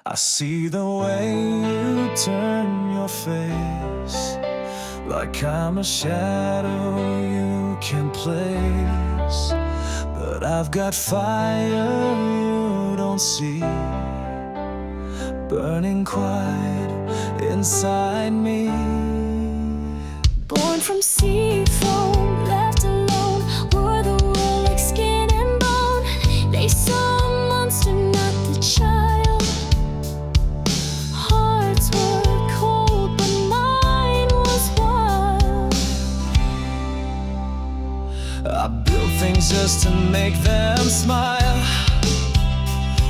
I see the way you turn your face, like I'm a shadow you can place. But I've got fire you don't see, burning quiet inside me. Born from sea foam, left alone, wore the world like skin and bone. They saw a monster, not the child. Hearts were cold, but mine was wild. I built things just to make them smile,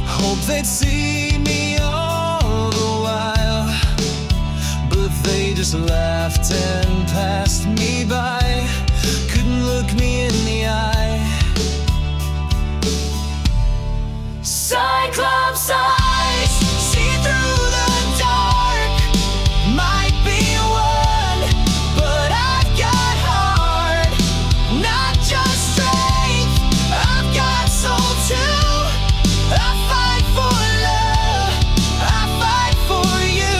hope they'd see me all the while. But they just laughed and passed me by, couldn't look me in the eye. Cyclops eyes, see through the dark. Might be one, but I've got heart, not just strength. I've got soul too. I fight for love, I fight for you.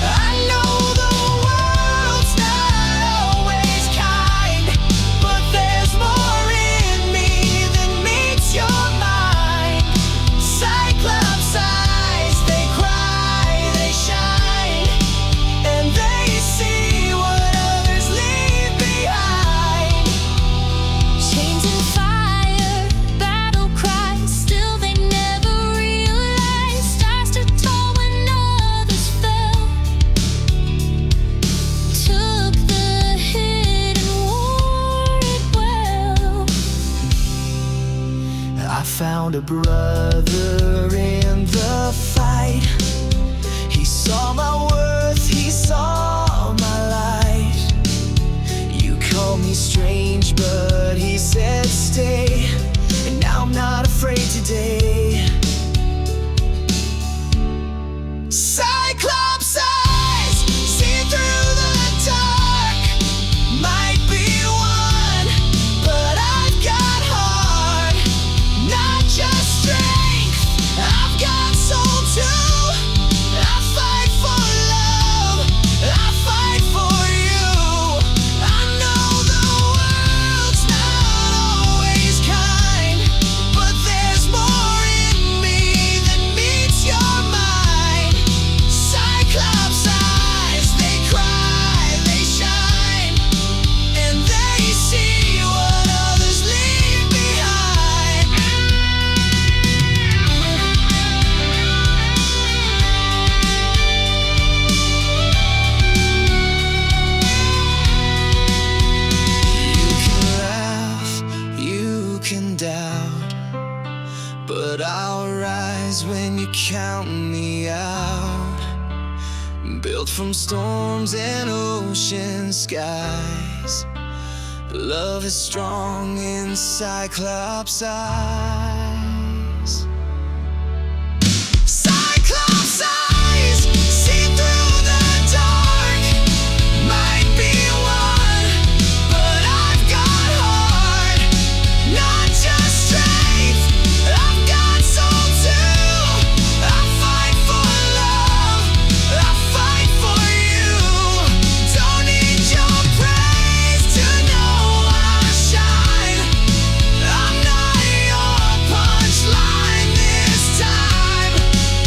I know the world's not always kind, but there's more in me than meets your mind. Cyclops eyes, they cry, they shine, and they see what others leave behind. Chains and fire, battle cries, still they never realized. Stars stood tall when others fell, took the hit and wore it well. I found a brother in the fight. He saw my worth, he saw my light. You called me strange, but he said stay, and now I'm not afraid today. Cyclops eyes, see through the dark. Might be one, but I've got heart, not just strength. I've got soul too. I fight for love, I fight for you. I know the world's not always kind, but there's more in me than meets your mind. Cyclops eyes, they cry, they shine, and they see what others leave behind. You can laugh, you can doubt, but I'll rise when you count me out. Built from storms and ocean skies, love is strong in Cyclops eyes. Cyclops eyes, see through the dark. Might be one, but I've got heart, not just strength. I've got soul too. I fight for love, I fight for you. Don't need your praise to know I shine. I'm not your punchline this time.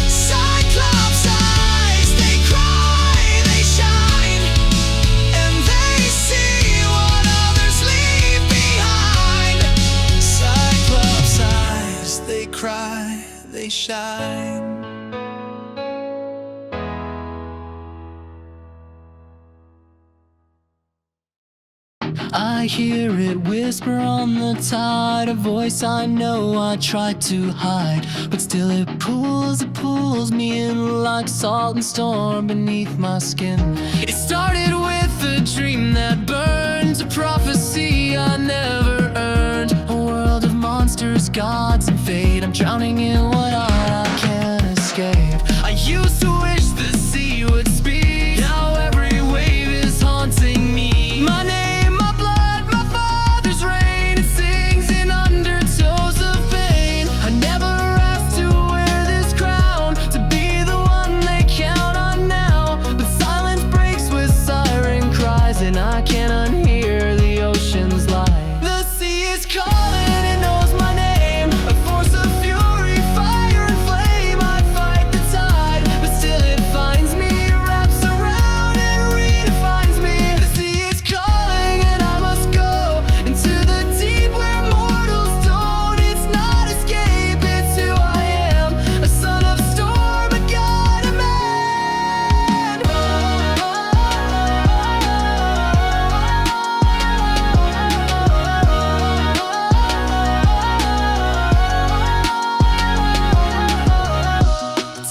Cyclops eyes, they cry, they shine, and they see what others leave behind. Cyclops eyes, they cry, they shine. I hear it whisper on the tide, a voice I know I tried to hide, but still it pulls me in like salt and storm beneath my skin. It started with a dream that burned, a prophecy I never earned, a world of monsters, gods, and fate. I'm drowning in what I can't escape. I used to wish the sea would speak, now every wave is haunting me. My name, my blood, my father's reign, it sings in undertones of pain. I never asked to wear this crown, to be is calling, it knows my name. A force of fury, fire and flame. I fight the tide, but still it finds me. It wraps around and redefines me. The sea is calling and I must go into the deep where mortals don't. It's not escape, it's who I am. A son of storm, a god, a man.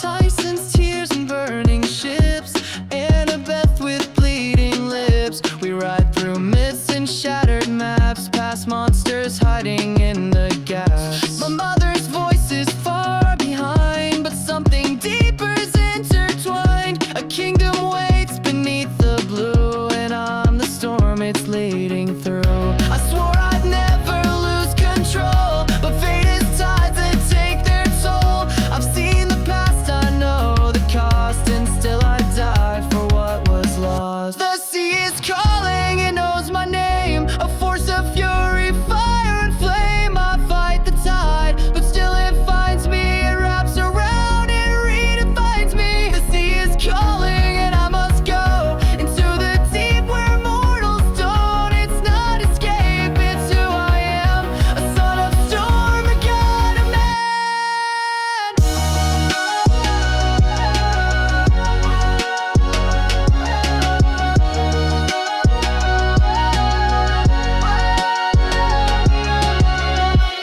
Tyson's tears and burning ships, Annabeth with bleeding lips. We ride through myths and shattered maps, past monsters hiding in the gaps. My mother's voice is far behind, but something deeper is intertwined. A kingdom waits beneath the blue, and I'm the storm it's leading through. I swore I'd never lose control, but fate is tides that take their toll. I've seen the past, I know the cost, and still I die for what was lost. The sea is calling, it knows my name. A force of fury, fire and flame. I fight the tide, but still it finds me. It wraps around and redefines me. The sea is calling and I must go into the deep where mortals don't. It's not escape, it's who I am. A son of storm, a god, a man.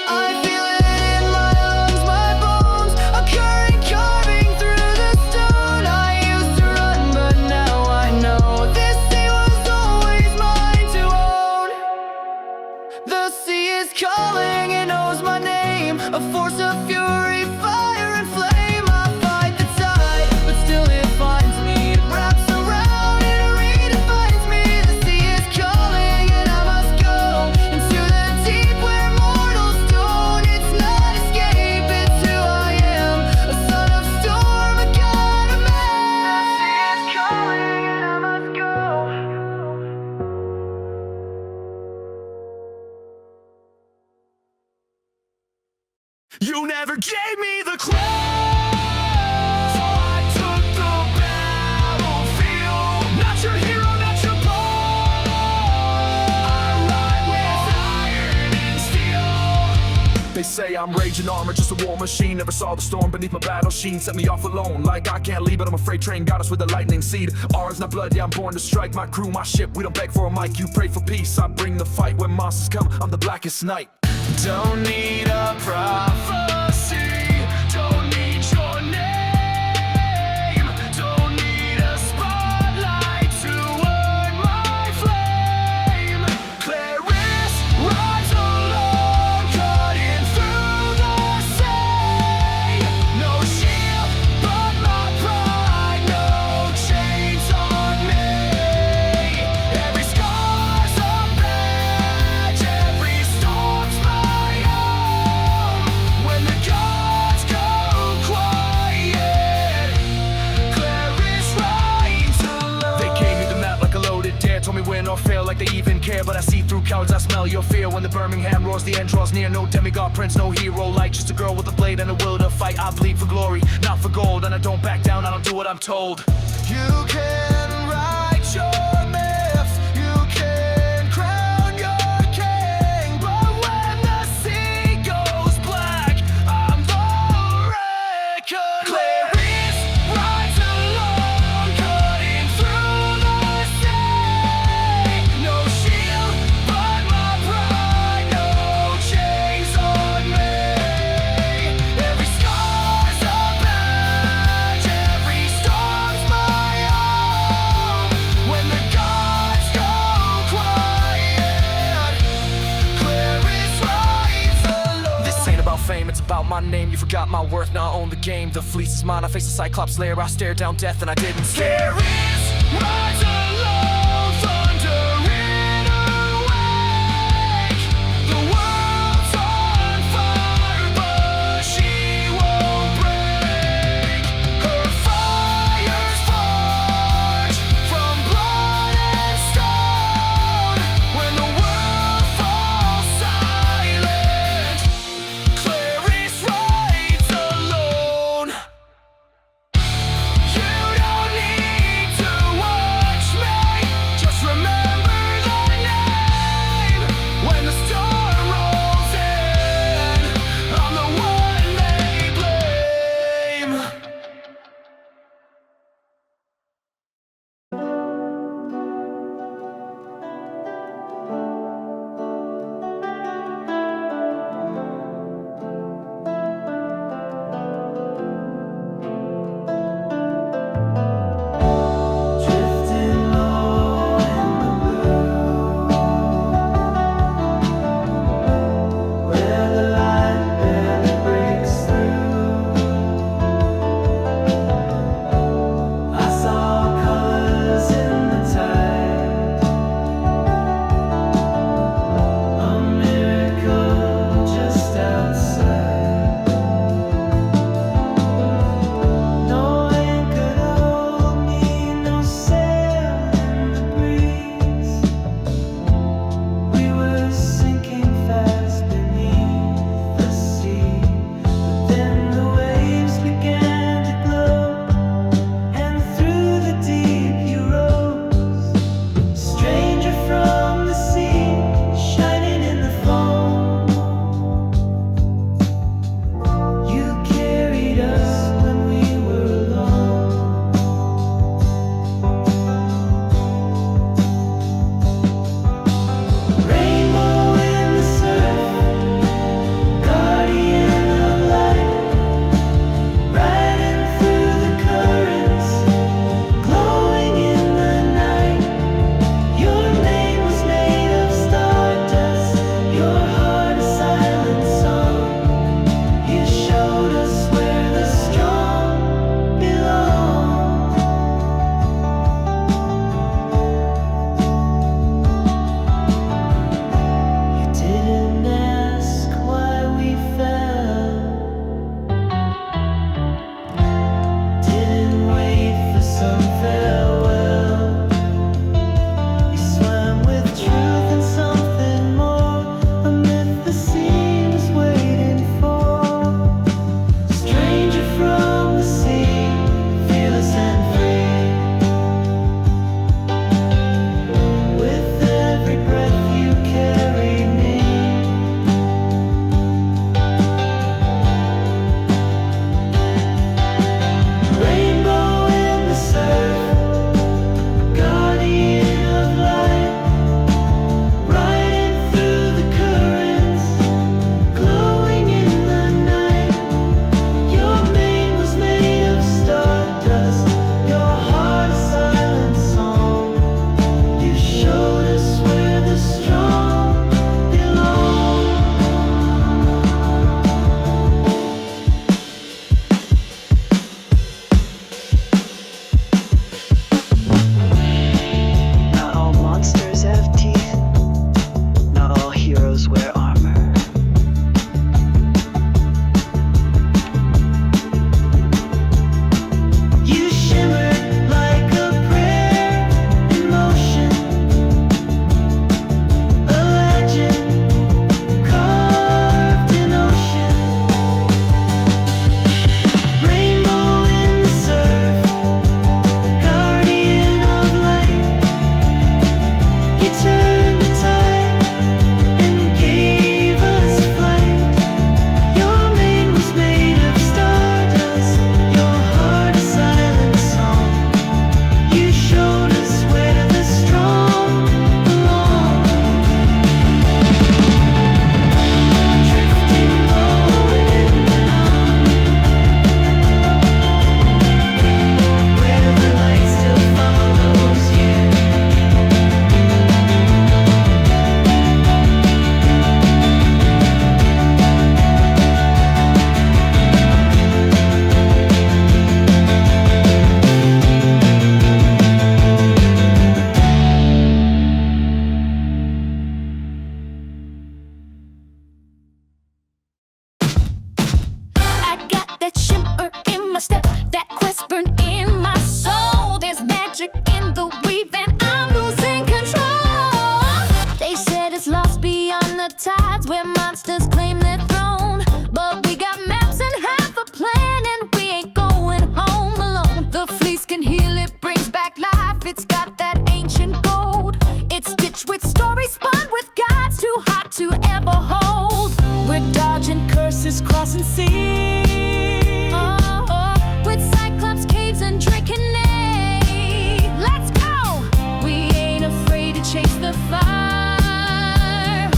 I feel it in my lungs, my bones, a current carving through the stone. I used to run, but now I know this sea was always mine to own. The sea is calling, it knows my name. A force of fury, fire and flame. I fight the tide, but still it finds me. It wraps around and redefines me. The sea is calling and I must go into the deep where mortals don't. It's not escape, it's who I am. A son of storm, a god, a man. The sea is calling and I must go. You never gave me the clue, so I took the battlefield. Not your hero, not your boy. I ride with iron and steel. They say I'm raging armor, just a war machine. Never saw the storm beneath my battle sheen. Set me off alone, like I can't leave, but I'm a freight train. Got us with a lightning seed. Ours not blood, yeah, I'm born to strike. My crew, my ship, we don't beg for a mic. You pray for peace, I bring the fight. When monsters come, I'm the blackest night. Don't need a prophecy, don't need your name, don't need a spotlight to earn my flame. Clarisse rides alone, cutting through the sea. No shield but my pride, no chains on me. Every scar's a badge, every storm's my own. When the gods go quiet, Clarisse rides alone. They gave me the map like a loaded dare, told me win or fail like they even care. But I see through cowards, I smell your fear. When the Birmingham roars, the end draws near. No demigod prince, no hero like just a girl with a blade and a will to fight. I bleed for glory, not for gold, and I don't back down, I don't do what I'm told. You can write your myths, you can crown your king, but when the sea goes black, I'm the reckoner. Clarisse rides alone, cutting through the sea. No shield but my pride, no chains on me. Every scar's a badge, every storm's my own. When the gods go quiet, Clarisse rides alone. This ain't about fame, it's about my name. You forgot my worth, now I own the game. The fleece is mine, I face the Cyclops lair. I stare down death and I didn't scare. Clarisse rides alone, thunder in her wake. The world's on fire, but she won't break. Her fire's forged from blood and stone. When the world falls silent, step. That quest burned in my soul. There's magic in the weave and I'm losing control. They said it's lost beyond the tides where monsters claim their throne. But we got maps and have a plan and we ain't going home alone. The fleece can heal, it brings back life. It's got that ancient gold. It's stitched with stories spun with guides too hot to ever hold. We're dodging curses, crossing seas. With cyclops caves and drinking aid. Let's go! We ain't afraid to chase the fire.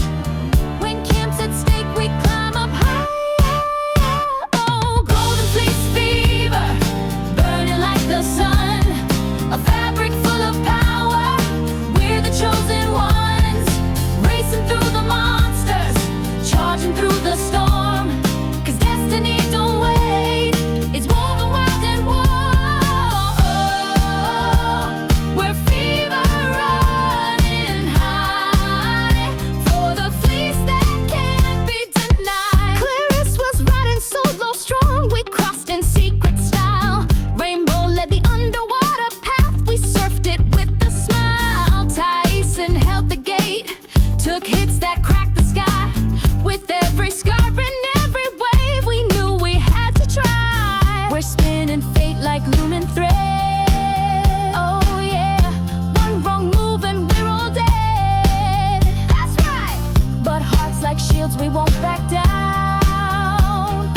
When camp's at stake, we climb up higher. Oh, golden fleece fever, burning like the sun. A fabric full of power. We're the chosen ones, racing through the monsters, charging through the storm. 'Cause destiny don't wait, it's woven wild and warm. We're fever running high for the fleece that can't be denied. Clarisse was riding solo strong. We crossed in secret style. Rainbow led the underwater path. We surfed it with a smile. Tyson held the gate, took hits that cracked the sky. With every scar and every wave, we knew we had to try. We're spinning fate like looming thread. Oh yeah, one wrong move and we're all dead. That's right. But hearts like shields, we won't back down.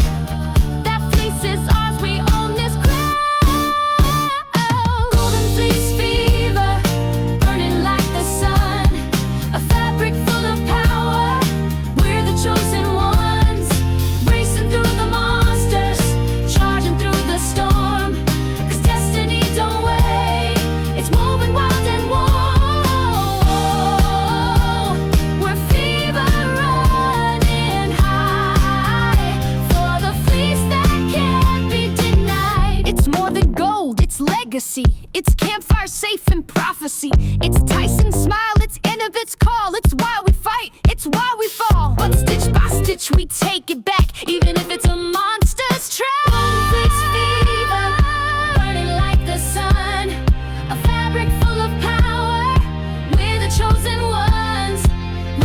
That fleece is ours, we own this crown. Golden fleece fever, burning like the sun. A fabric full of power. We're the chosen ones, racing through the monsters, charging through the storm. 'Cause destiny don't wait, it's moving wild and warm. We're fever running high for the fleece that can't be denied. It's more than gold, it's legacy. It's campfire safe and prophecy. It's Tyson's smile, it's Innovate's call. It's why we fight, it's why we fall. But stitch by stitch we take it back, even if it's a monster's trap. Fleece fever, burning like the sun. A fabric full of power. We're the chosen ones,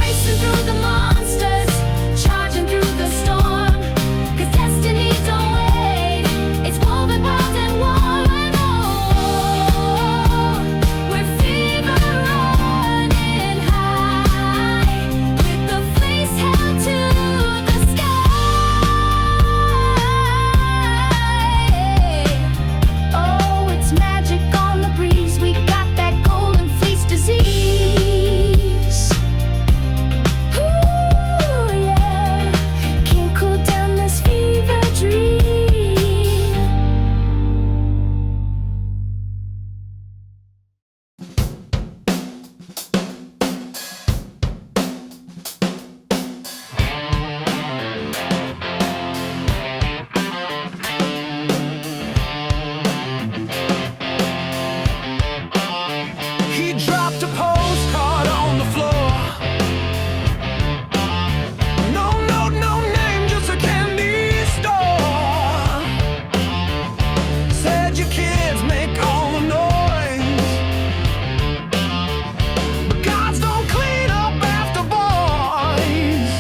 racing through the monsters, charging through the storm. 'Cause destiny don't wait, it's woven wild and warm. We're fever running high, with the fleece held to the sky. Oh, it's magic on the breeze. We got that golden fleece disease. Ooh, yeah, can't cool down this fever dream. He dropped a postcard on the floor. No note, no name, just a candy store. Said your kids make all the noise, but gods don't clean up after boys.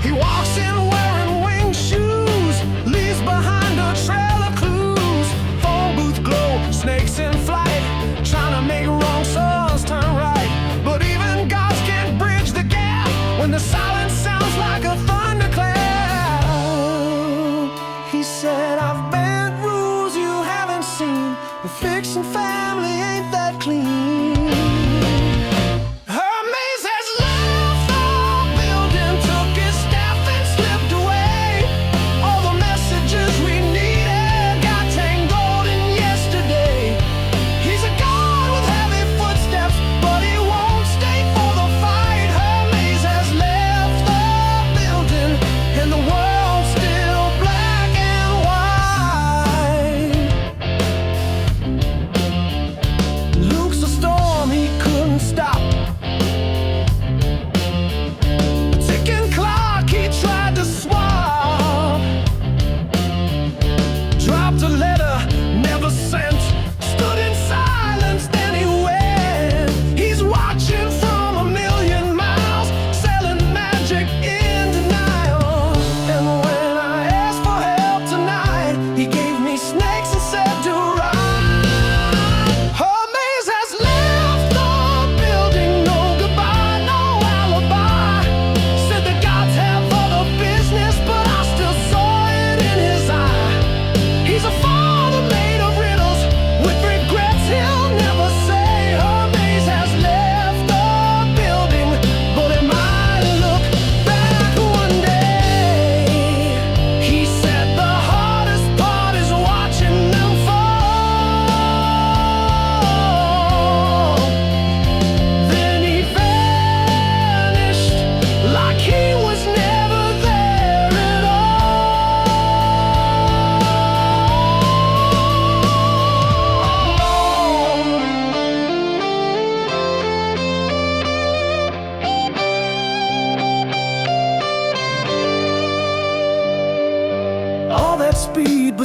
He walks in wearing winged shoes, leaves behind a trail of clues. Phone booth glow, snakes in flight, trying to make wrong songs turn right. But even gods can't bridge the gap when the silence sounds like a thunderclap. He said, I've bent rules you haven't seen. The fiction family ain't that clean. Hermes has left the building, took his staff and slipped away. All the messages we needed got tangled in yesterday. He's a god with heavy footsteps, but he won't stay for the fight. Hermes has left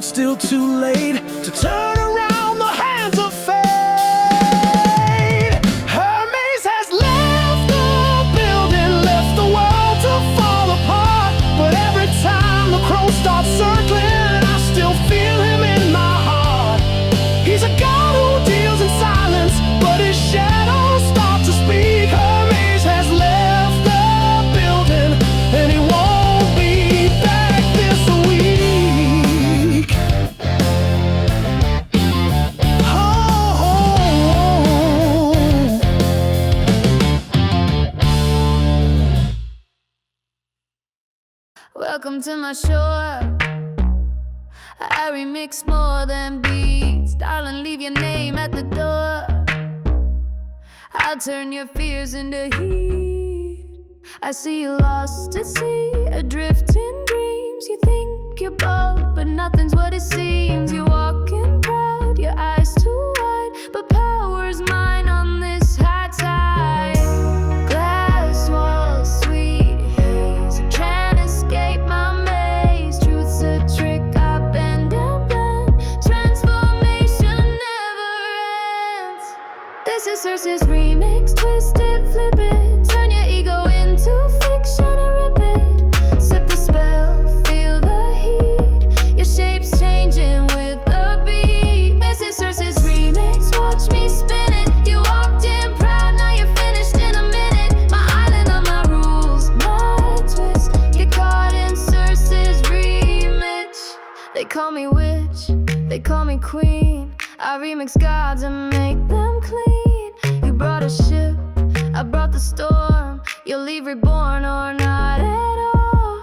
still too late to turn around the hands of fate. Hermes has left the building, left the world to fall apart. But every time the crow starts circling, I still feel him in my heart. He's a god who deals in silence, but his shadows start to speak. Hermes has left the building, and he won't be back this week. Welcome to my shore. I remix more than beats. Darling, leave your name at the door. I'll turn your fears into heat. I see you lost at sea, adrift in dreams. You think you're bold, but nothing's what it seems. You're walking proud, your eyes too wide, but power's mine on this high tide. Glass walls, sweet haze, I can't escape my maze. Truth's a trick, I bend and bend. Transformation never ends. This is Circe's remix, twist it, flip it, turn your ego into fiction and rip it. Sip the spell, feel the heat, your shape's changing with the beat. This is Circe's remix, watch me spin it. You walked in proud, now you're finished in a minute. My island on my rules, my twist, get caught in Circe's remix. They call me witch, they call me queen. I remix gods and make them clean. You brought a ship, I brought the storm. You'll leave reborn or not at all.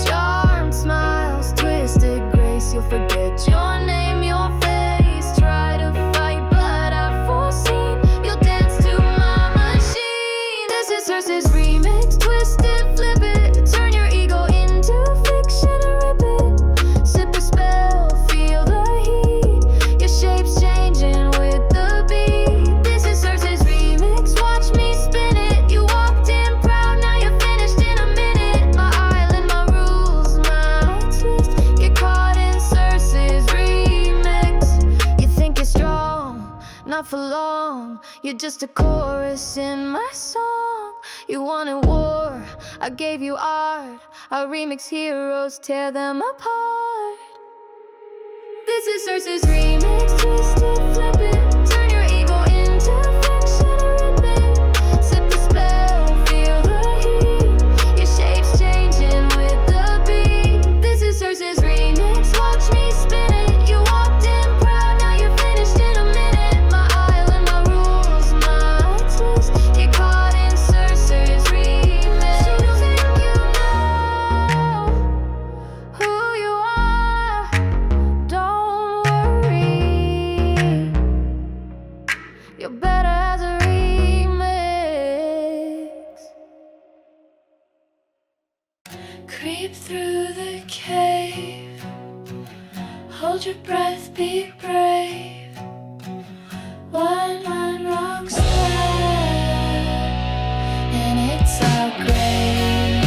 Charmed smiles, twisted grace. You'll forget your name, your face. Try to fight, but I've foreseen. You'll dance to my machine. This is Circe's remix, twist it, flip it, turn your ego into fiction and rip it. Sip the spell, feel the heat, your shape's changing with the beat. This is Circe's remix, watch me spin it. You walked in proud, now you're finished in a minute. My island, my rules, my twist, get caught in Circe's remix. You think you're strong, not for long. You're just a chorus in my song. You wanted war, I gave you art. Our remix heroes tear them apart. This is Circe's remix, twist it, flip it, turn your ego into fiction and rip it. Sip the spell, feel the heat, your shape's changing with the beat. This is Circe's remix, watch me spin it. You walked in proud, now you're finished in a minute. My island, my rules, my twist, get caught in Circe's remix. She don't think you know who you are. Don't worry, you're better as a remix. Creep through the cave, hold your breath, be brave. One man rocks there, and it's our grave.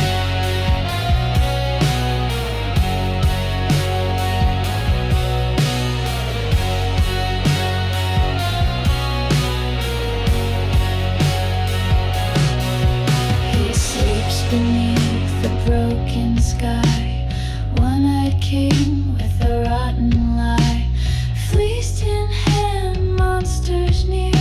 He sleeps beneath the broken sky, one-eyed king with a rotten lie. Fleeced in hand, monsters near.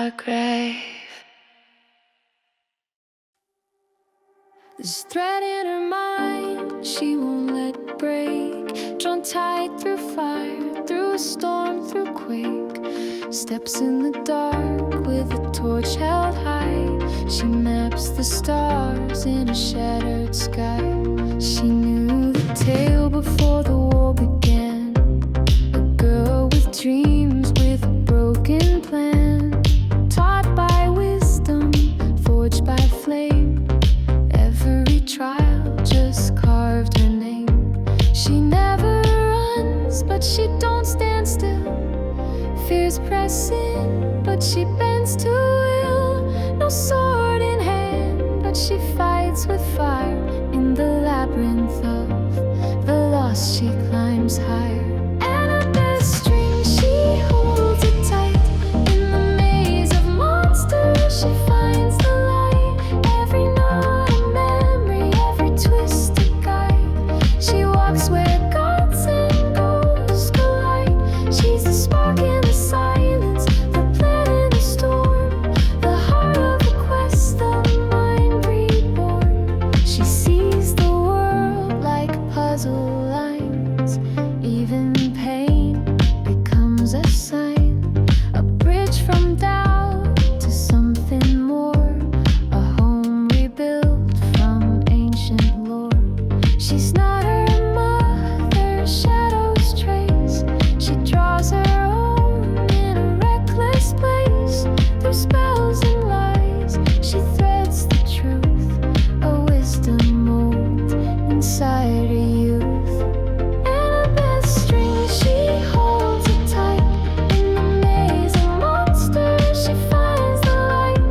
our grave. This thread in her mind, she won't let it break. Drawn tight through fire, through a storm, through quake. Steps in the dark with a torch held high. She maps the stars in a shattered sky. She knew the tale before the war began. A girl with dreams, with a broken plan. Taught by wisdom, forged by flame. Every trial just carved her name. She never runs, but she don't stand still. Fears press in, but she bends to will. No sword in hand, but she fights with fire. In the labyrinth of the lost, she climbs higher. And a best string, she holds it tight. In the maze of monsters, she finds the light. Every knot a memory, every twist a guide. She walks where gods and ghosts collide. She's the spark in the silence, the plan in the storm, the heart of the quest, the mind reborn. She sees the world like puzzle lines. Even pain becomes a sign, a bridge from doubt to something more, a home rebuilt from ancient lore. She's not her mother's shadow's trace. She draws her own in a reckless place. Through spells and lies, she threads the truth, a wisdom mold inside her youth. And a best string, she holds it tight. In the maze of monsters, she finds the light.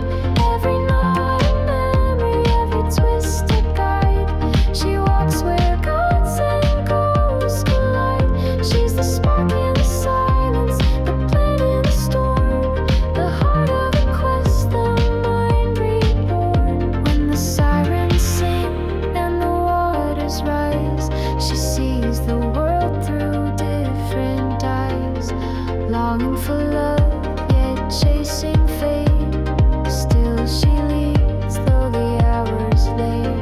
Every knot a memory, every twist a guide. She walks where gods and ghosts collide. She's the spark in the silence, the plan in the storm, the heart of the quest, the mind reborn. When the sirens sing and the waters rise, she sees the world through different eyes. Longing for love, yet chasing fate. Still she leads, though the hours late.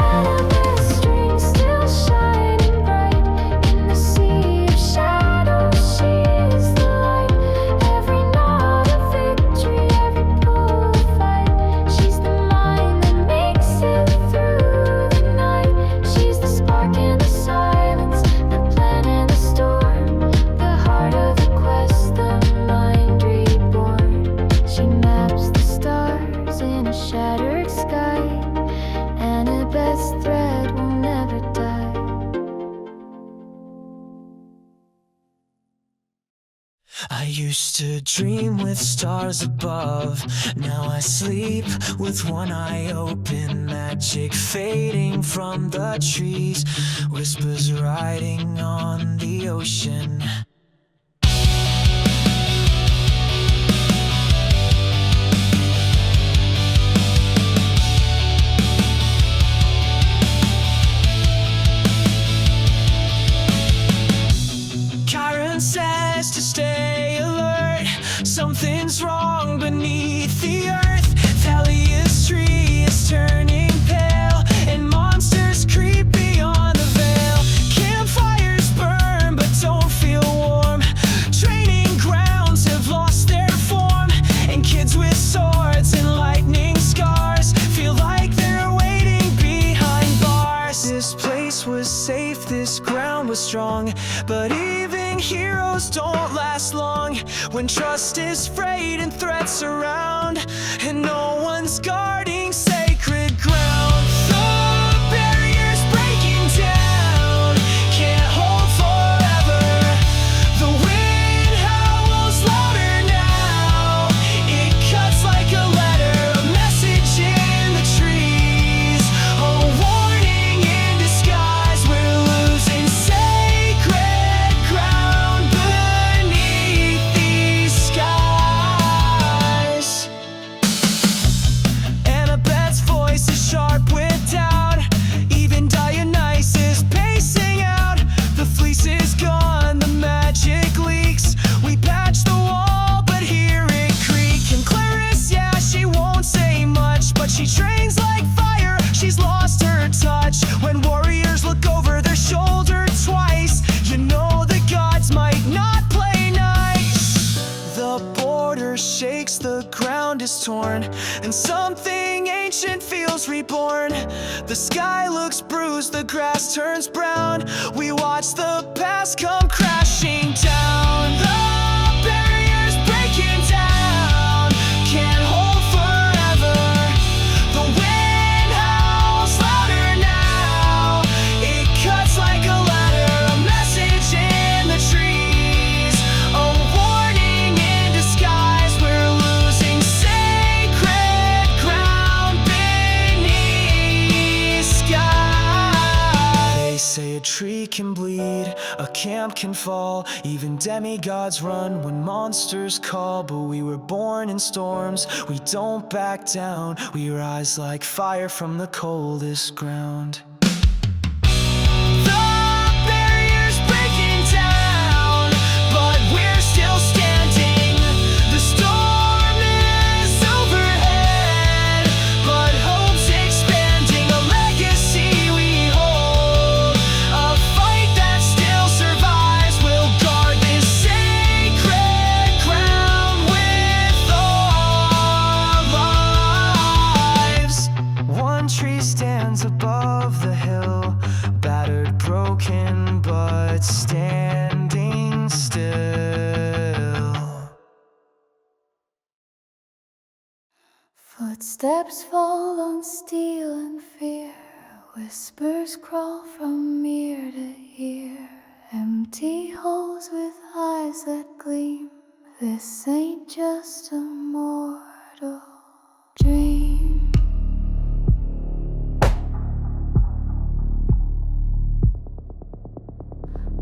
Annabeth's string still shining bright. In the sea of shadows, she is the light. Every knot a victory, every pull a fight. She's the mind that makes it through the night. She's the spark in the silence, the plan in the storm, the heart of the quest, the mind reborn. She maps the stars in a shattered sky. Annabeth's thread will never die. I used to dream with stars above. Now I sleep with one eye open. Magic fading from the trees. Whispers riding on the ocean. Chiron says to stay alert. Something's wrong beneath the earth. Thalia's tree is turning pale, and monsters creep beyond the veil. Campfires burn but don't feel warm. Training grounds have lost their form, and kids with swords and lightning scars feel like they're waiting behind bars. This place was safe, this ground was strong, but even heroes don't last long when trust is frayed and threats surround, and no one's guarding sacred ground. The barriers breaking down can't hold forever. The wind howls louder now. It cuts like a letter, a message in the trees, a warning in disguise. We're losing sacred ground beneath these is torn, and something ancient feels reborn. The sky looks bruised, the grass turns brown. We watch the past come crashing down. The barriers breaking down can't hold forever. The wind howls louder now. It cuts like a ladder, a message in the trees, a warning in disguise. We're losing sacred ground beneath sky. They say a tree can bleed, a camp can fall, even demigods run when monsters call. But we were born in storms, we don't back down. We rise like fire from the coldest ground. The barriers breaking down, but we're still standing. The storm is overhead, but hope's expanding. A legacy we hold, a fight that still survives. We'll guard this sacred ground with our lives. One tree stands above the hill, battered, broken, but standing still. Footsteps fall on steel and fear, whispers crawl from ear to ear. Empty holes with eyes that gleam. This ain't just a mortal dream.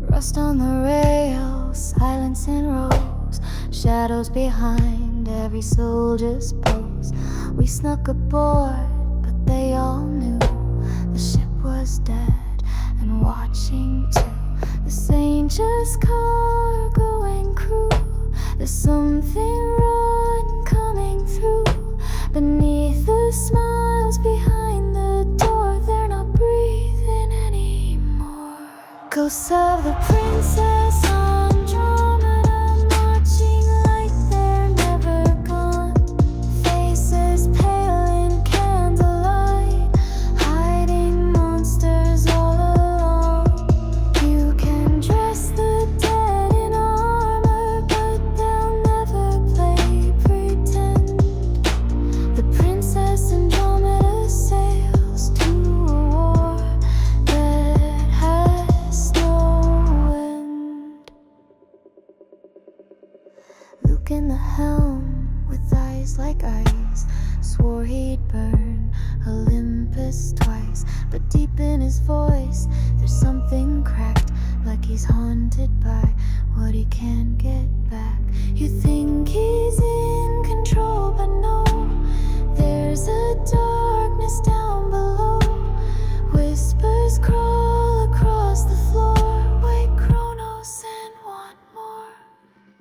Rust on the rails, silence in rows, shadows behind every soldier's pose. We snuck aboard, but they all knew the ship was dead and watching too. This ain't just cargo and crew, there's something rotten coming through. Beneath the smiles behind the door, they're not breathing anymore. Ghosts of the princess Andromeda, marching like they're never gone. Faces pale in candlelight, hiding monsters all along. You can dress the dead in armor, but they'll never play pretend. The princess Andromeda sails to a war that has no end. Luke in the helm, with eyes like ice, swore he'd burn Olympus twice. But deep in his voice, there's something cracked, like he's haunted by what he can't get back. You think he's in control, but no, there's a darkness down below. Whispers crawl across the floor. Wake Kronos and want more.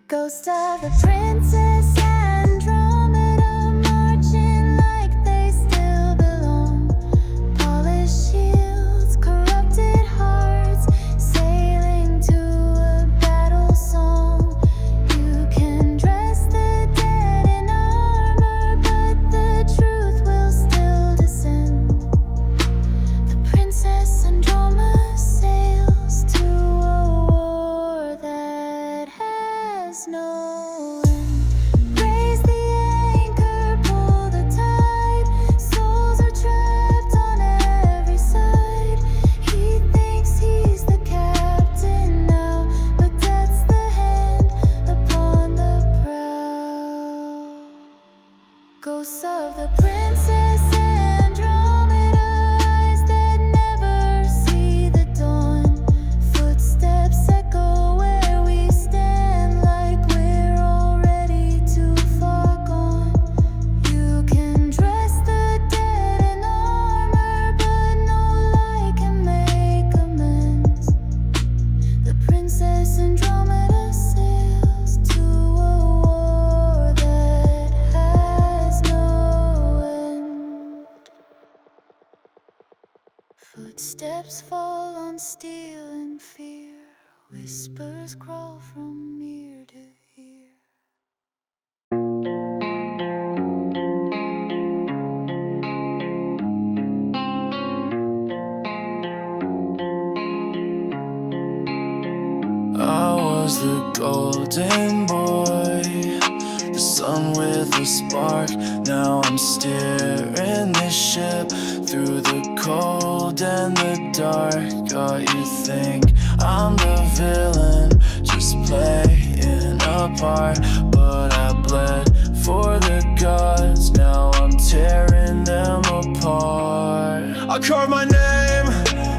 Ghost of the princess Andromeda, marching like they still belong. Polished shields, corrupted hearts, sailing to a battle song. You can dress the dead in armor, but the truth will still descend. The princess Andromeda sails to a war that has no end. Raise the anchor, pull the tide. Souls are trapped on every side. He thinks he's the captain now, but that's the hand upon the prow. Ghosts of the princess Andromeda, eyes that never see the dawn. Footsteps echo where we stand, like we're already too far gone. You can dress the dead in armor, but no lie can make amends. The princess Andromeda sails to a war that has no end. Footsteps fall on steel and fear, whispers crawl from ear to ear. same boy, the sun with a spark. Now I'm steering this ship through the cold and the dark. Oh, you think I'm the villain, just playing a part, but I bled for the gods. Now I'm tearing them apart. I carved my name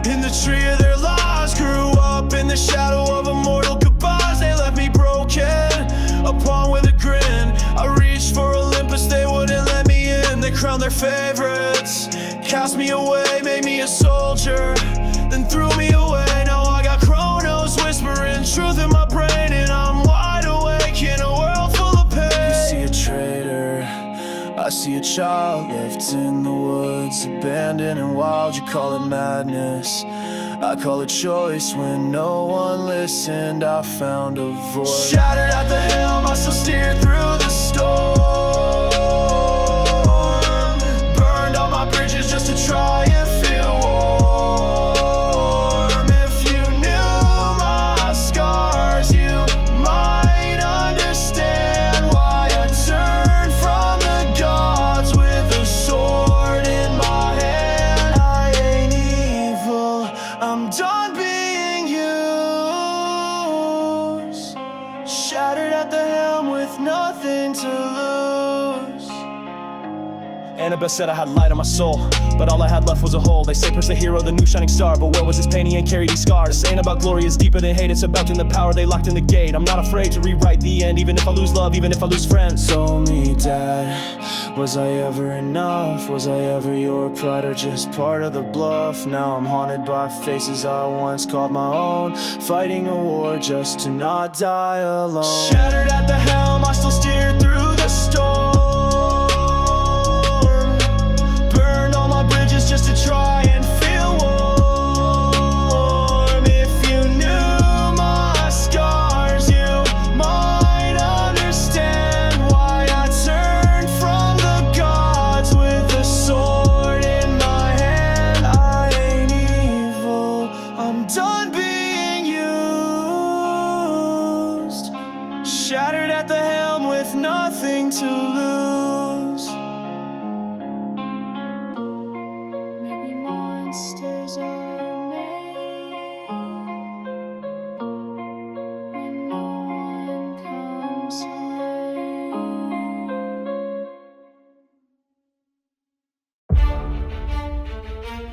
in the tree of their lives, grew up in the shadow of immortal goodbyes. They left me broken, a pawn with a grin. I reached for Olympus, they wouldn't let me in. They crowned their favorites, cast me away, made me a soldier, then threw me away. Now I got chronos whispering truth in my brain, and I'm wide awake in a world full of pain. You see a traitor, I see a child left in the woods, abandoned and wild. You call it madness, I call it choice. When no one listened, I found a voice. Shattered at the helm, I still steered through the storm. Burned all my bridges just to try and feel warm. If you knew my scars, you might understand why I turned from the gods with a sword in my hand. I ain't evil, I'm done being used. Shattered at the helm with nothing to lose. Annabelle said I had light on my soul, but all I had left was a hole. They say Per's the hero, the new shining star, but where was his pain? He ain't carried these scars. Saying about glory is deeper than hate, it's about in the power they locked in the gate. I'm not afraid to rewrite the end, even if I lose love, even if I lose friends. Tell me, Dad, was I ever enough? Was I ever your pride or just part of the bluff? Now I'm haunted by faces I once called my own, fighting a war just to not die alone. Shattered at the helm, I still steered through the storm. Burned all my bridges just to try and feel warm. If you knew my scars, you might understand why I turned from the gods with a sword in my hand. I ain't evil, I'm done being used. Shattered at the helm with nothing to lose. Maybe monsters are made when no one comes home.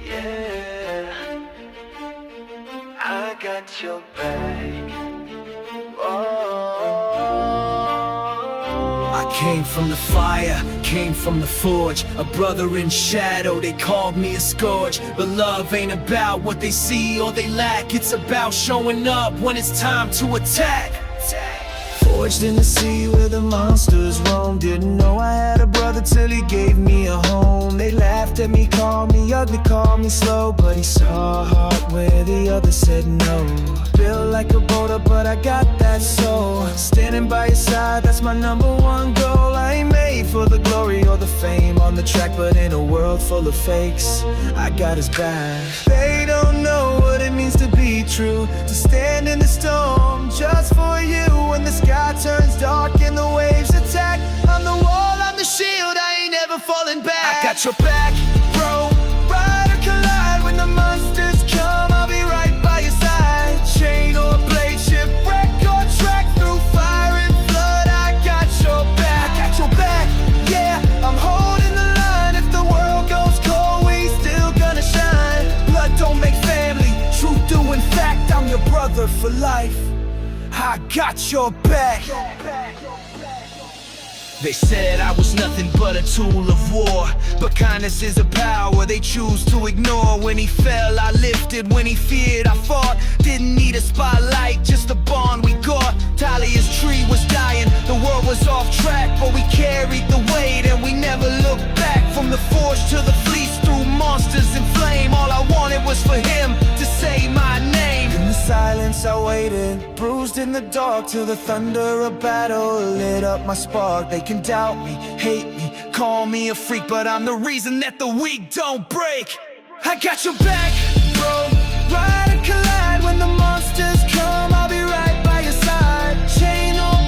Yeah, I got your back. I came from the fire, came from the forge, a brother in shadow, they called me a scourge. But love ain't about what they see or they lack, it's about showing up when it's time to attack. Forged in the sea where the monsters roam. Didn't know I had a brother till he gave me a home. They laughed at me, called me ugly, called me slow, but he saw a heart where the others said no. Built like a boulder, but I got that soul. Standing by your side, that's my number one goal. I ain't made for the glory or the fame on the track, but in a world full of fakes, I got his back. They don't know what it means to be true, to stand in the storm just for you. When the sky turns dark and the waves attack, I'm the wall, I'm the shield, I ain't never falling back. I got your back, bro. Ride or collide when the monsters come, I'll be right by your side. Chain or blade, shipwreck or track, through fire and flood, I got your back. I got your back, yeah, I'm holding the line. If the world goes cold, we still gonna shine. Blood don't make family, truth do in fact. I'm your brother for life, I got your back. They said I was nothing but a tool of war, but kindness is a power they choose to ignore. When he fell, I lifted. When he feared, I fought. Didn't need a spotlight, just a bond we got. Talia's tree was dying, the world was off track, but we carried the weight and we never looked back. From the forge to the fleece, through monsters and flame, all I wanted was for him to say my name. In the silence I waited, bruised in the dark, till the thunder of battle lit up my spark. They can doubt me, hate me, call me a freak, but I'm the reason that the weak don't break. I got your back, bro. Ride or collide when the monsters come, I'll be right by your side. Chain or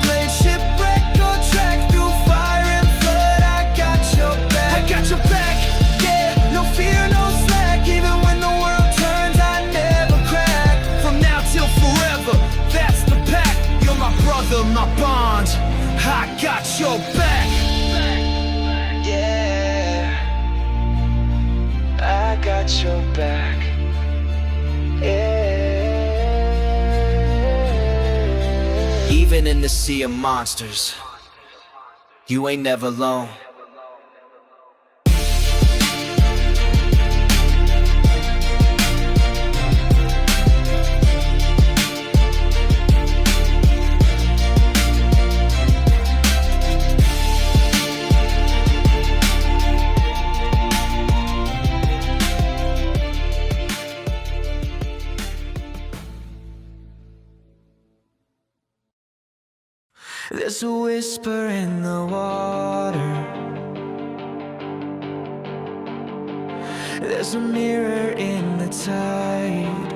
my bond. I got your back. Yeah, I got your back. Yeah. Even in the sea of monsters, you ain't never alone. There's a whisper in the water. There's a mirror in the tide,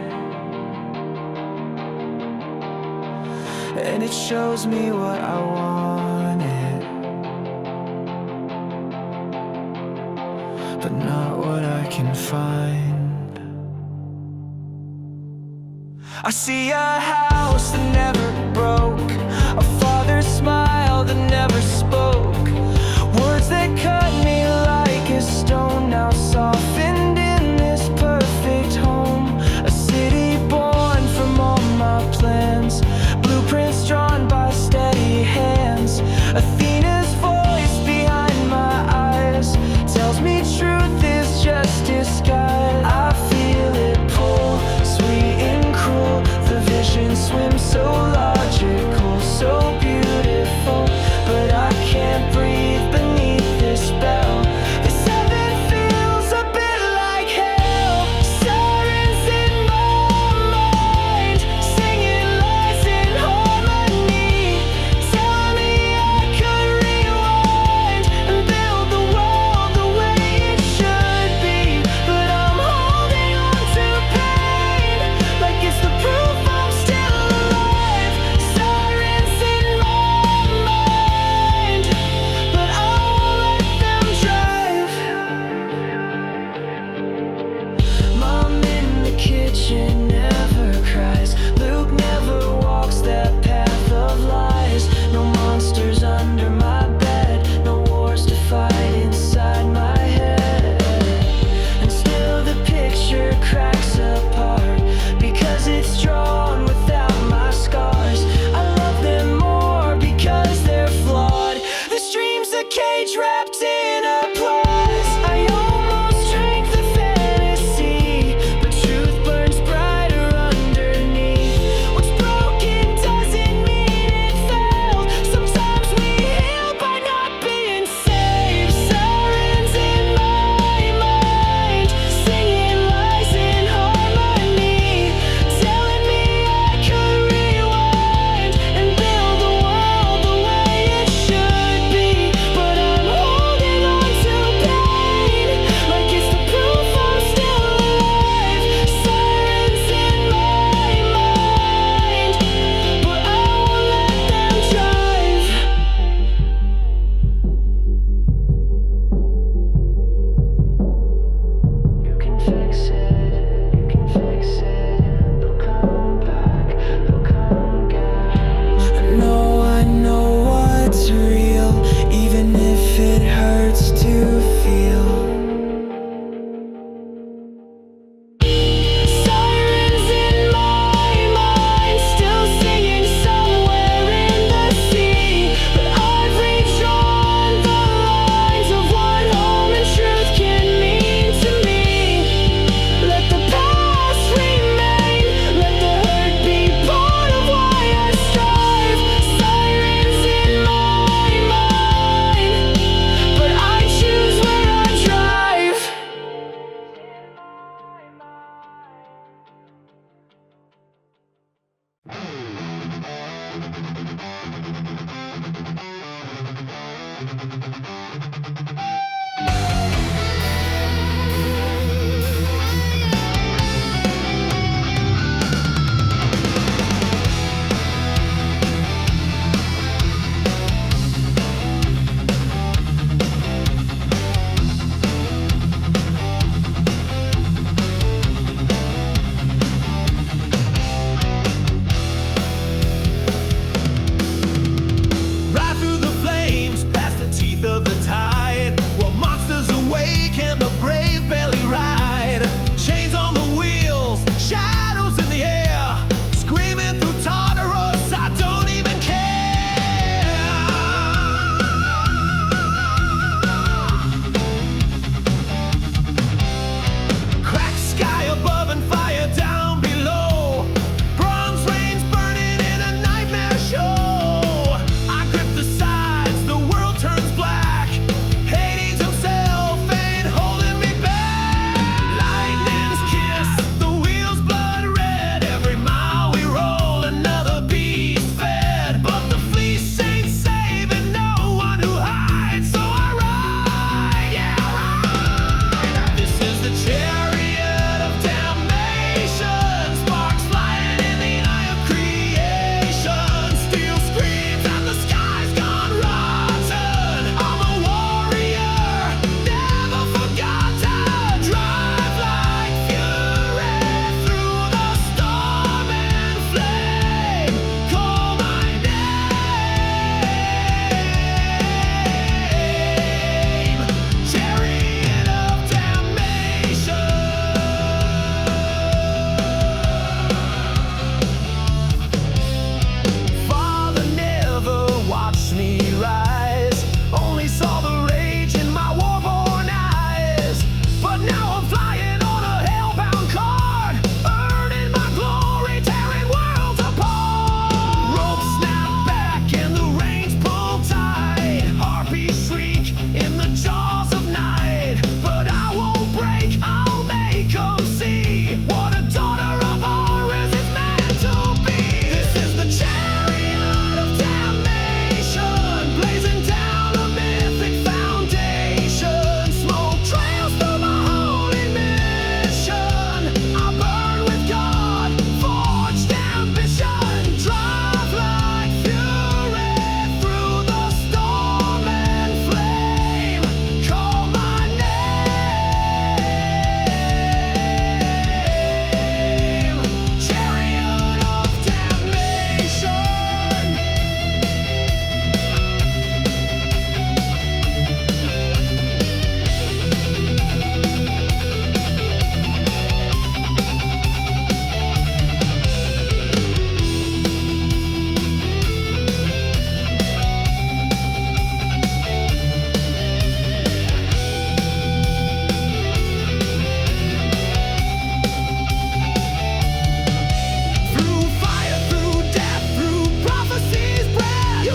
and it shows me what I wanted, but not what I can find. I see a house that never broke, a father's smile that never spoke, words that cut me like a stone, now softened in this perfect home. A city born from all my plans, blueprints drawn by steady hands. Athena's voice behind my eyes tells me truth is just disguise. I feel it pull, sweet and cruel. The vision swims so logical, so beautiful, but I can't breathe beneath this spell. This heaven feels a bit like hell. Sirens in my mind, singing lies in harmony, tell me I could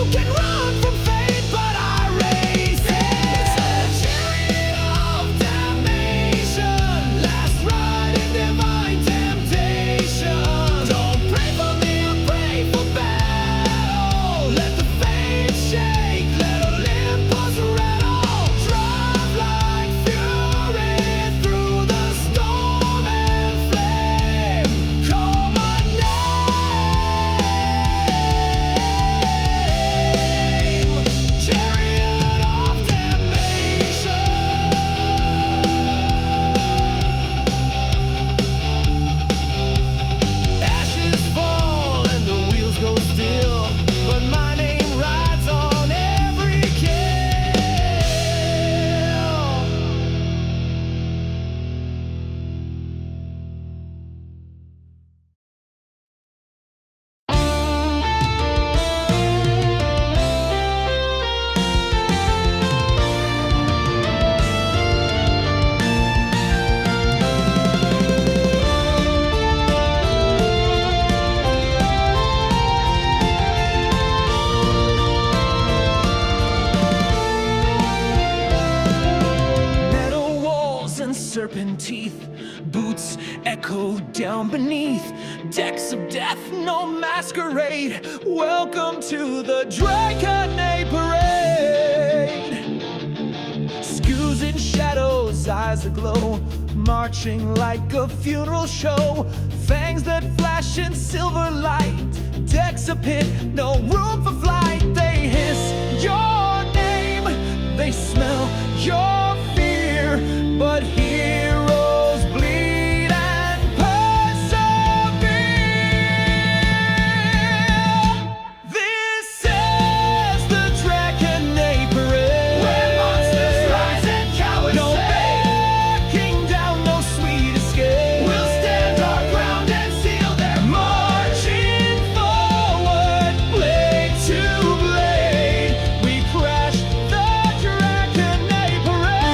You can run from fate, but I race it. It's a chariot of damnation, last ride in divine temptation. Don't pray for me or pray for battle. Let the faith shake, let Olympus rattle. Drive like fury through the storm and flame. Call my name, chariot of damnation. Ashes fall and the wheels go still, but my name rides on every kill. Metal walls and serpent teeth, boots echo down beneath. Decks of death, no masquerade. Welcome to the Draconade Parade. Skews in shadows, eyes aglow, marching like a funeral show. Fangs that flash in silver light, decks a pit, no room for flight. They hiss your name, they smell your fear, but heroes bleed and persevere. This is the Draconade Parade, where monsters rise and cowards no backing down, no sweet escape. We'll stand our ground and seal their marching forward, blade to blade. We crash the Draconade Parade.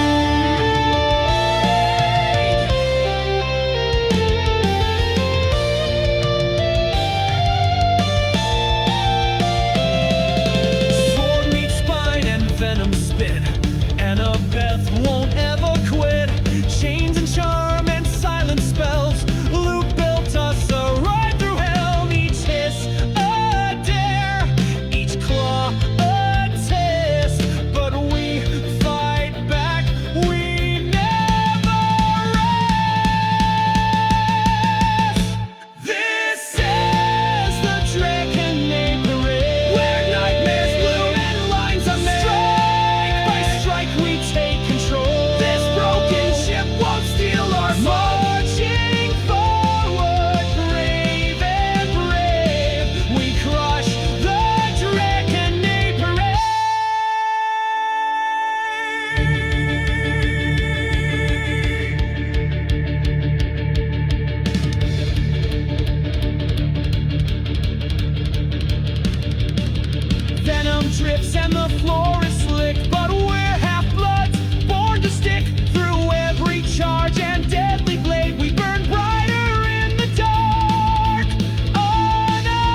Sword meets spine and venom spit, Annabeth won't ever quit. Chains and charm and silent spells, Luke built us a ride through hell. Each hiss a dare, each claw a test, but we fight back, we never rest. This is the Draconade Parade, where nightmares bloom and lines are made. Strike by strike we take control. This broken ship won't steal our soul. Marching forward, brave and brave, we crush the Draconade Parade. Venom drips and the floor is slick, but we're half-bloods, born to stick. Through every charge and deadly blade, we burn brighter in the dark, unafraid.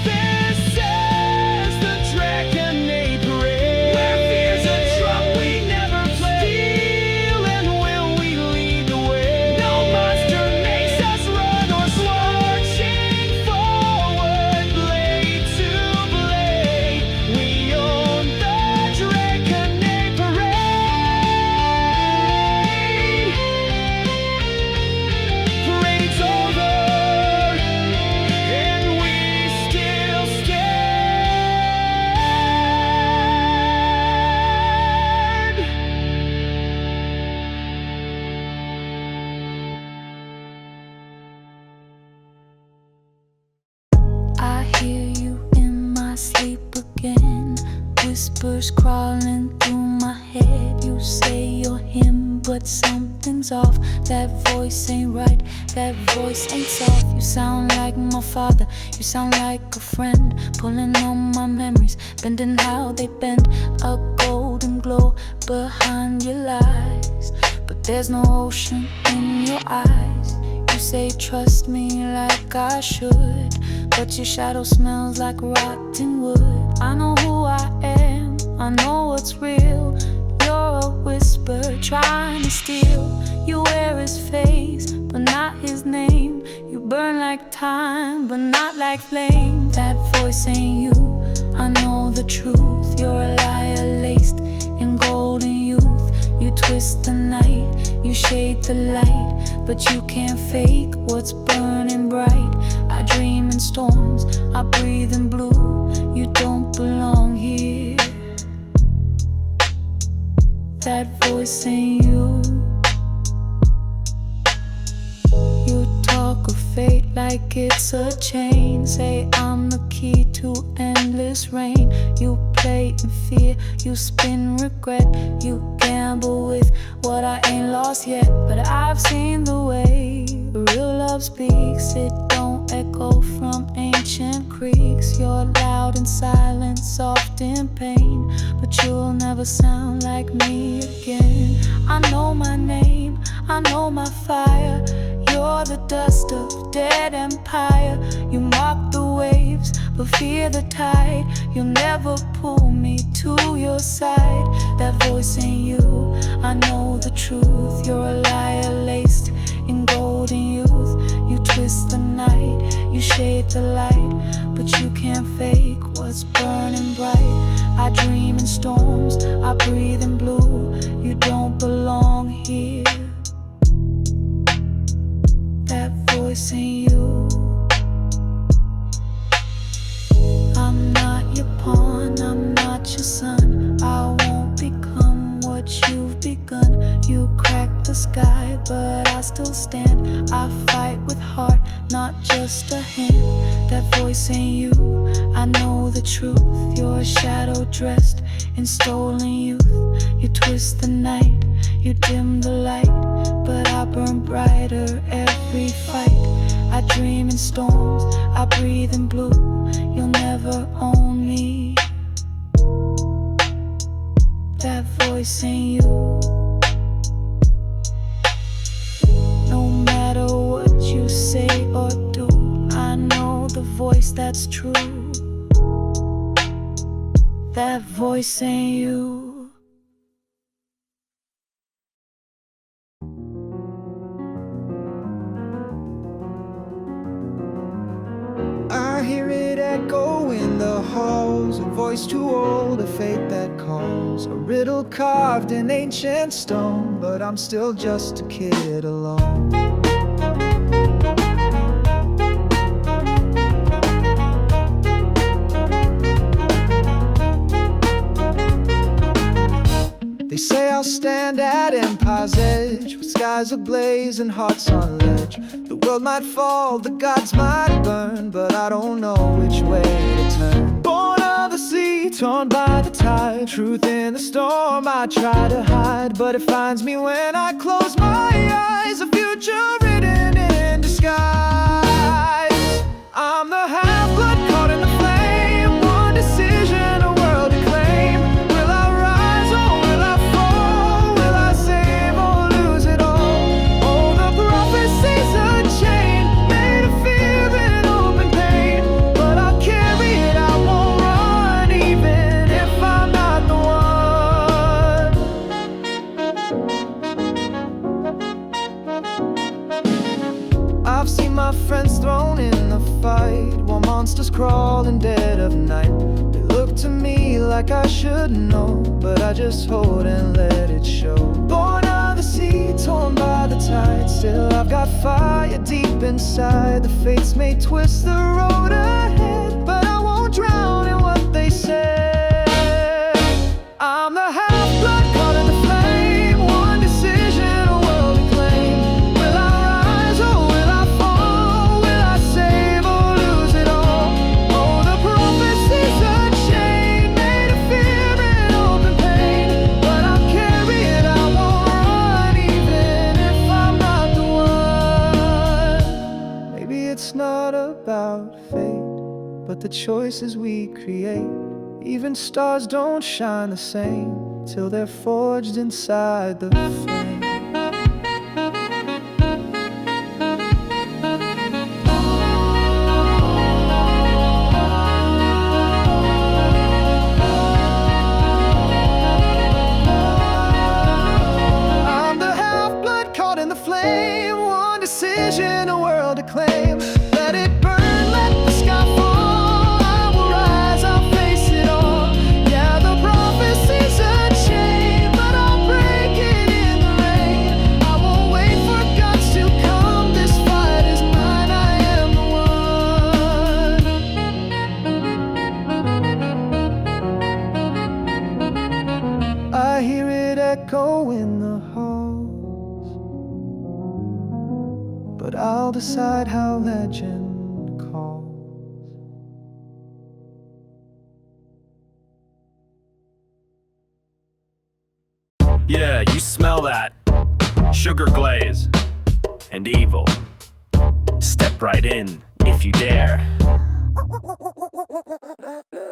This is the Draconade Parade, where fear's a trump we never play. Steel and will we lead the way. No monster makes us run or marching forward, blade to blade. We own the Draconade Parade. Parade's over, and we still stand. I hear you in my sleep again, whispers crawling through my head. You say you're him, but something's off. That voice ain't right, that voice ain't soft. You sound like my father, you sound like a friend, pulling on my memories, bending how they bend. A golden glow behind your lies, but there's no ocean in your eyes. You say trust me like I should, but your shadow smells like rotten wood. I know who I am, I know what's real. You're a whisper trying to steal. You wear his face, but not his name. You burn like time, but not like flame. That voice ain't you, I know the truth. You're a liar laced in golden youth. You twist the night, you shade the light, but you can't fake what's burning bright. I dream in storms, I breathe in blue. You don't belong here. That voice ain't you. You talk of fate like it's a chain. Say I'm the key to endless rain. You play in fear, you spin regret. You gamble with what I ain't lost yet. But I've seen the way real love speaks. It don't echo from ancient creeks. You're loud in silence, soft in pain, but you'll never sound like me again. I know my name, I know my fire. You're the dust of dead empire. You mock the waves, but fear the tide. You'll never pull me to your side. That voice ain't you, I know the truth. You're a liar laced in golden youth. You twist the night, you shade the light, but you can't fake what's burning bright. I dream in storms, I breathe in blue. You don't belong here. That voice ain't you. I'm not your pawn, I'm not your son. I won't become what you've begun. You crack the sky, but I still stand. I fight with heart, not just a hand. That voice ain't you, I know the truth. You're a shadow dressed in stolen youth. You twist the night, you dim the light, but I burn brighter every fight. I dream in storms, I breathe in blue. You'll never own me. That voice ain't you. No matter what you say or do, I know the voice that's true. That voice ain't you. I hear it echo in the halls, a voice too old, a fate that calls. A riddle carved in ancient stone, but I'm still just a kid alone. They say I'll stand at empire's edge, with skies ablaze and hearts on ledge. The world might fall, the gods might burn, but I don't know which way to turn. Born of the sea, torn by the tide, truth in the storm I try to hide, but it finds me when I close my eyes. A future written in disguise. I'm the half-blood caught in the flame, one decision, a world to claim. Will I rise or will I fall? Will I save or lose it all? Oh, the prophecy's a chain, made of fear and open pain, but I'll carry it, I won't run, even if I'm not the one. I've seen my friends thrown in the fight, while monsters crawl in dead of night. They look to me like I should know, but I just hold and let it show. Born of the sea, torn by the tide, still I've got fire deep inside. The fates may twist the road ahead, but I won't drown in what they say. I'm the half-blood caught in the flame, one decision, a world to claim. Will I rise or will I fall? Will I save or lose it all? Oh, the prophecy's a chain, made of fear and open pain, but I'll carry it, I won't run, even if I'm not the one. Maybe it's not about fate, but the choices we create. Even stars don't shine the same till they're forged inside the flame. echo in the halls, but I'll decide how legend calls. Yeah, you smell that. Sugar glaze and evil. Step right in if you dare.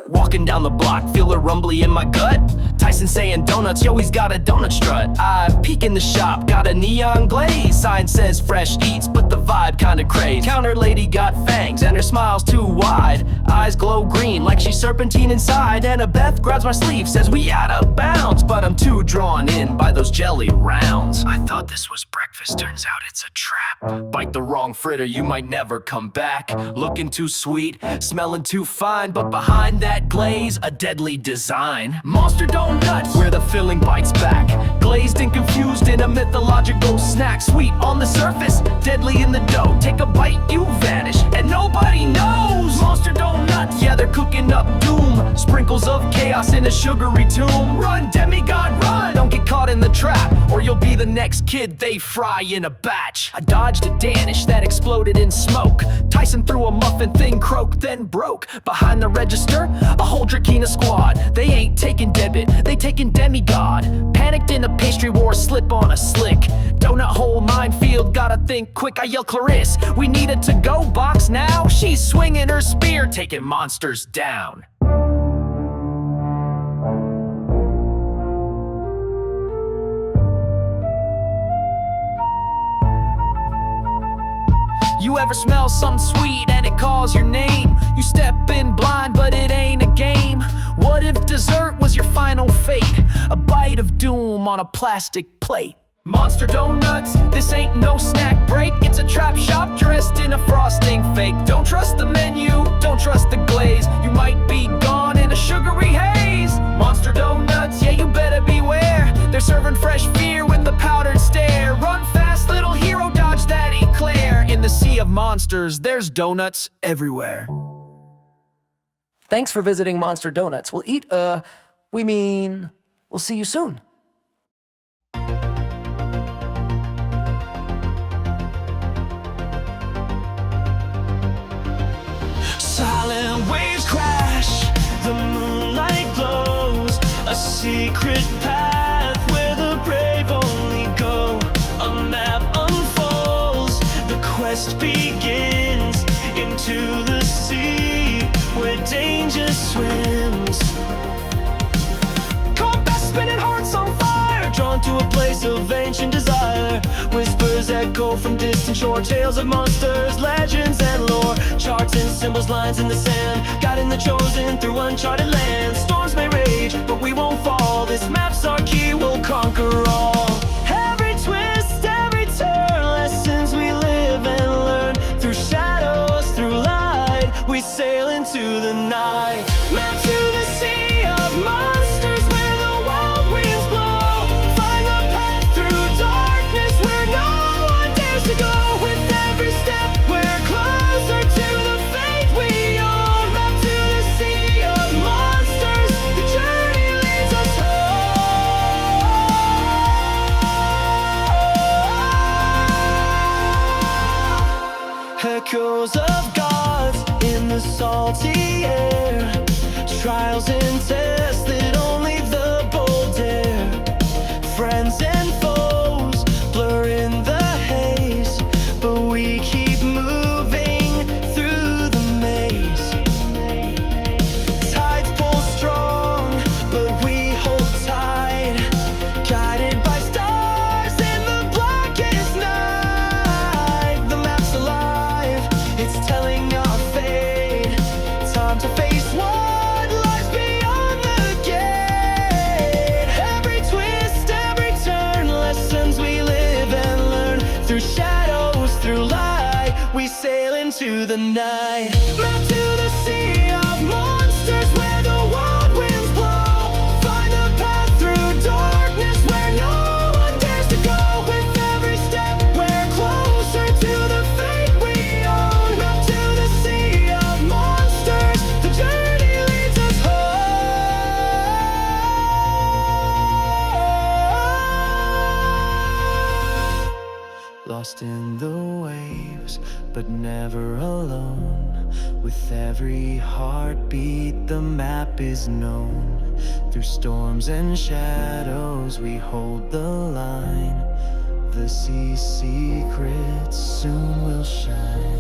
Walking down the block, feel a rumbly in my gut. Tyson saying donuts, yo, he's got a donut strut. I peek in the shop, got a neon glaze. Sign says fresh eats, but the vibe kinda crazy. Counter lady got fangs and her smile's too wide. Eyes glow green like she's serpentine inside. Annabeth grabs my sleeve, says we out of bounds, but I'm too drawn in by those jelly rounds. I thought this was breakfast, turns out it's a trap. Bite the wrong fritter, you might never come back. Looking too sweet, smelling too fine, but behind that glaze, a deadly design. Monster donuts, where the filling bites back. Glazed and confused in a mythological snack. Sweet on the surface, deadly in the dough. Take a bite, you vanish, and nobody knows. Monster donuts, yeah, they're cooking up doom. Sprinkles of chaos in a sugary tomb. Run, demigod, run! Don't get caught in the trap, or you'll be the next kid they fry in a batch. I dodged a Danish that exploded in smoke. Tyson threw a muffin, thing croaked, then broke. Behind the register, a whole Drakina squad. They ain't taking debit, they taking demigod. Panicked in a pastry war, slip on a slick donut hole minefield, gotta think quick. I yell Clarisse, we need a to-go box now. She's swinging her spear, taking monsters down. You ever smell something sweet and it calls your name? You step in blind, but it ain't a game. What if dessert was your final fate? A bite of doom on a plastic plate. Monster donuts, this ain't no snack break. It's a trap shop dressed in a frosting fake. Don't trust the menu, don't trust the glaze. You might be gone in a sugary haze. Monster donuts, yeah, you better beware. They're serving fresh fear with the powdered stare. Run fast, little hero, dodge that eclair. In the sea of monsters, there's donuts everywhere. Thanks for visiting Monster Donuts. We'll see you soon. Silent waves crash, the moonlight glows. A secret path where the brave only go. A map unfolds, the quest begins. Into the sea where danger swims. Compass spinning, hearts on fire, drawn to a place of ancient desire. Whispers echo from distant shore, tales of monsters, legends and lore. Charts and symbols, lines in the sand, guiding the chosen through uncharted lands. Storms may rage, but we won't fall. This map's our key, we'll conquer all. Every twist, every turn, lessons we live and learn. Through shadows, through light, we sail into the night. Map to the sea of monsters where the wild winds blow. Find the path through darkness where no one dares to go. With every step we're closer to the fate we own. Map to the sea of monsters, the journey leads us home. Echoes of gods in the salty air. Trials and tests that only the bold dare. Friends and foes blur in the haze, but we keep moving through the maze. Tides pull strong, but we hold tight, guided by stars in the blackest night. The map's alive, it's telling our fate. Time to face what lies beyond the gate. Every twist, every turn, lessons we live and learn. Through shadows, through light, we sail into the night. Map to the sea of monsters where the wild winds blow. Find a path through darkness where no one dares to go. With every step we're closer to the fate we own. Map to the sea of monsters, the journey leads us home. never alone. With every heartbeat, the map is known. Through storms and shadows, we hold the line. The sea's secrets soon will shine.